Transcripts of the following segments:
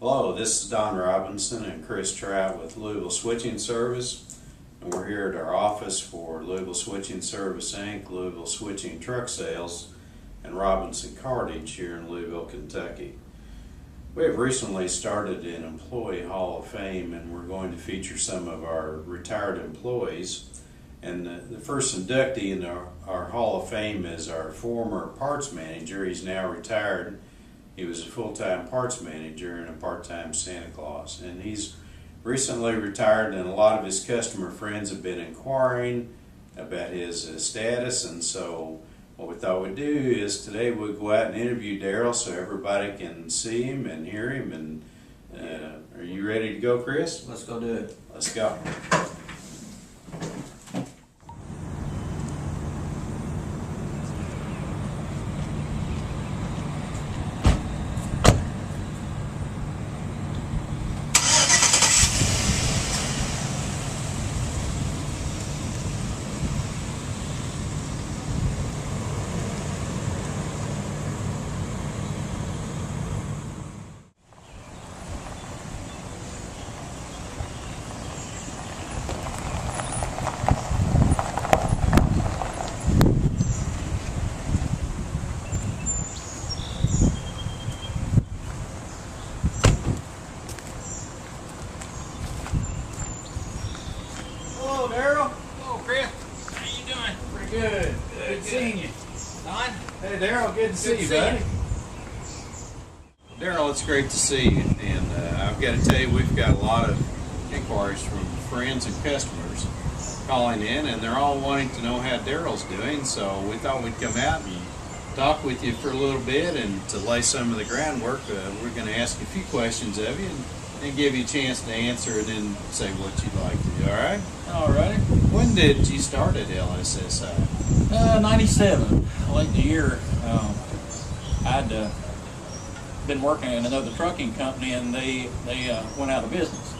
Hello, this is Don Robinson and Chris Trout with Louisville Switching Service, and we're here at our office for Louisville Switching Service Inc., Louisville Switching Truck Sales, and Robinson Cartage here in Louisville, Kentucky. We have recently started an Employee Hall of Fame, and we're going to feature some of our retired employees. And the first inductee in our Hall of Fame is our former parts manager. He's now retired. He was a full-time parts manager and a part-time Santa Claus. And he's recently retired, and a lot of his customer friends have been inquiring about his status. And so what we thought we'd do is today we'll go out and interview Darrell so everybody can see him and hear him. And are you ready to go, Chris? Let's go do it. Let's go. Hello, Darrell. Hello, Chris. How you doing? Pretty good. Good seeing you. Don? Hey, Darrell. Good to see you, see buddy. Darrell, it's great to see you, and I've got to tell you, we've got a lot of inquiries from friends and customers calling in, and they're all wanting to know how Darrell's doing, so we thought we'd come out and talk with you for a little bit, and to lay some of the groundwork, we're going to ask a few questions of you, and then give you a chance to answer, and then say what you'd like to do, all right? All right. When did you start at LSSI? 97, late in the year. I'd been working in another trucking company, and they went out of business.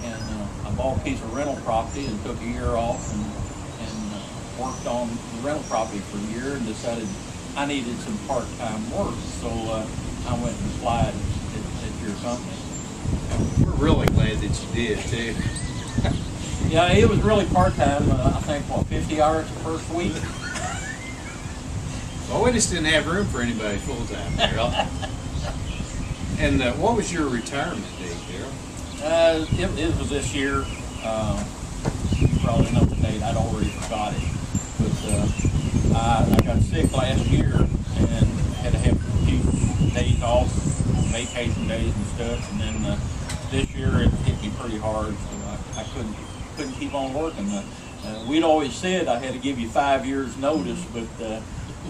And I bought a piece of rental property and took a year off and worked on the rental property for a year and decided I needed some part-time work. So I went and applied at your company. We're really glad that you did, too. Yeah, it was really part-time. I think, 50 hours the first week? Well, we just didn't have room for anybody full-time, Darrell. And what was your retirement date, Darrell? It was this year. You probably know the date. I'd already forgot it. But I got sick last year and had to have a few days off, vacation days and stuff. And then this year it hit me pretty hard, so I couldn't keep on working. We'd always said I had to give you 5 years notice, but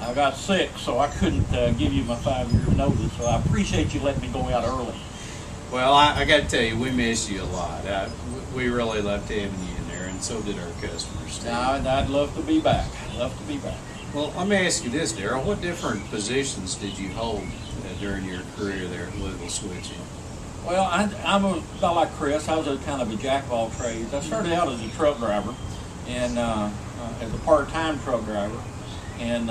I got sick, so I couldn't give you my 5 years notice. So I appreciate you letting me go out early. Well, I got to tell you, we miss you a lot. We really loved having you in there, and so did our customers, too. I'd love to be back. Well, let me ask you this, Darrell. What different positions did you hold during your career there at Louisville Switching? Well, I'm about like Chris. I was a kind of a jack of all trades. I started out as a truck driver, and as a part-time truck driver, and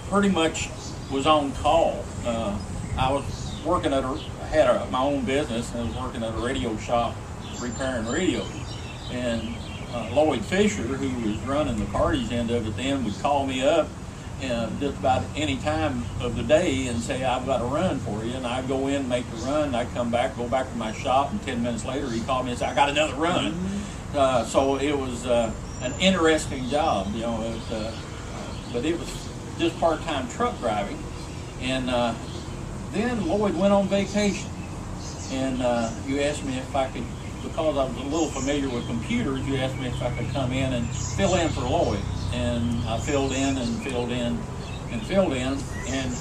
pretty much was on call. I was working at my own business, and I was working at a radio shop repairing radios. And Lloyd Fisher, who was running the Cartage end of it then, would call me up just about any time of the day and say, I've got a run for you. And I'd go in, make the run, I'd come back, go back to my shop, and 10 minutes later he called me and said, I got another run. So it was an interesting job, but it was just part-time truck driving. And then Lloyd went on vacation, and you asked me if I could, because I was a little familiar with computers, you asked me if I could come in and fill in for Lloyd. And I filled in and filled in and filled in, and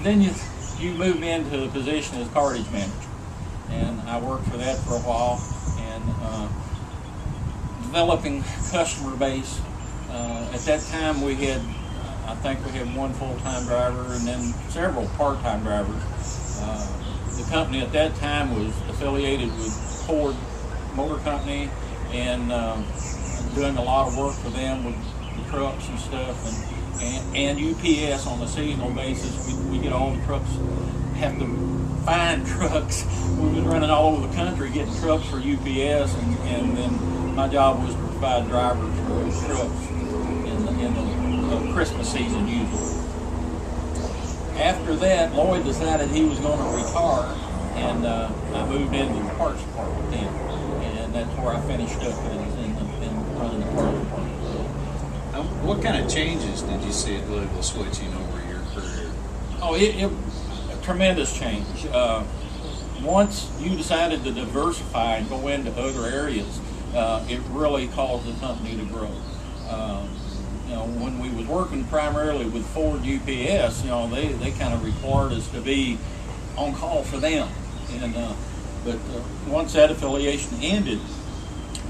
then you moved me into the position as cartage manager, and I worked for that for a while, and developing customer base. At that time we had, I think we had one full-time driver and then several part-time drivers. The company at that time was affiliated with Ford Motor Company, and doing a lot of work for them with the trucks and stuff, and UPS on a seasonal basis. We get all the trucks have to find trucks. We was running all over the country getting trucks for UPS, and then my job was to provide drivers for those trucks in the Christmas season usually. After that, Lloyd decided he was going to retire, and I moved into the parts department then, and that's where I finished up in running the parts department. What kind of changes did you see at Louisville switching over your career? Oh, it a tremendous change. Once you decided to diversify and go into other areas, it really caused the company to grow. When we was working primarily with Ford UPS, they kind of required us to be on call for them. But once that affiliation ended,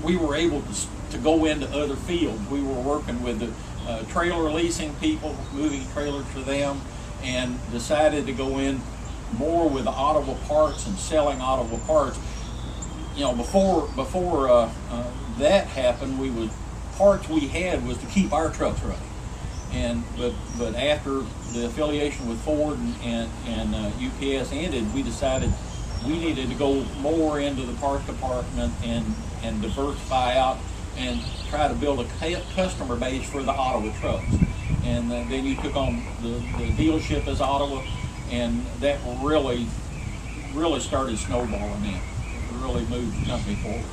we were able to go into other fields. We were working with the trailer leasing people, moving trailers for them, and decided to go in more with automobile parts and selling automobile parts. Before that happened, parts we had was to keep our trucks running. But after the affiliation with Ford and UPS ended, we decided we needed to go more into the parts department and diversify out and try to build a customer base for the Ottawa trucks. And then you took on the dealership as Ottawa, and that really started snowballing in. It really moved the company forward.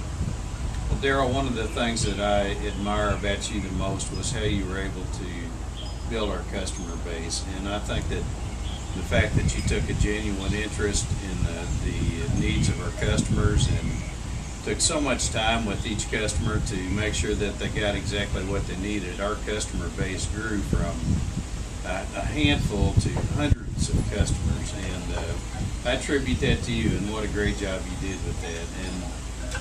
Well, Darrell, one of the things that I admire about you the most was how you were able to build our customer base. And I think that the fact that you took a genuine interest in the needs of our customers and took so much time with each customer to make sure that they got exactly what they needed. Our customer base grew from a handful to hundreds of customers, and I attribute that to you, and what a great job you did with that. And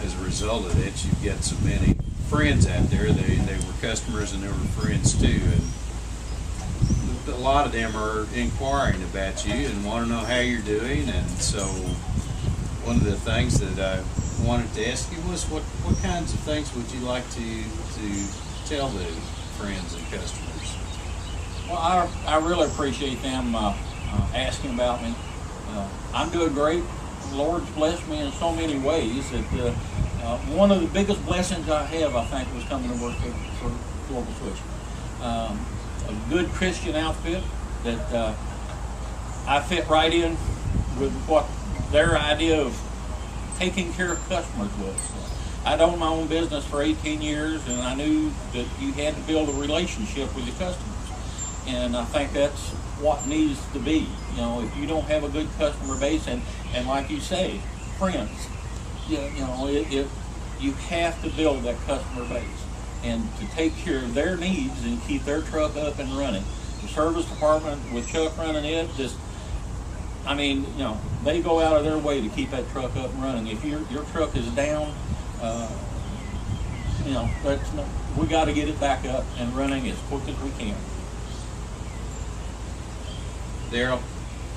as a result of that, you've got so many friends out there. They were customers and they were friends too, and a lot of them are inquiring about you and want to know how you're doing. And so one of the things that I wanted to ask you was what kinds of things would you like to tell the friends and customers? Well, I really appreciate them asking about me. I'm doing great. The Lord's blessed me in so many ways that one of the biggest blessings I have, I think, was coming to work for Global Switch. A good Christian outfit that I fit right in with what their idea of taking care of customers was. I'd owned my own business for 18 years, and I knew that you had to build a relationship with your customers. And I think that's what needs to be. If you don't have a good customer base, and like you say, friends, you have to build that customer base and to take care of their needs and keep their truck up and running. The service department with Chuck running it, they go out of their way to keep that truck up and running. If your truck is down, we got to get it back up and running as quick as we can. Darrell,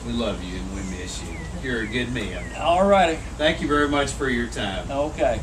we love you and we miss you. You're a good man. All righty. Thank you very much for your time. Okay.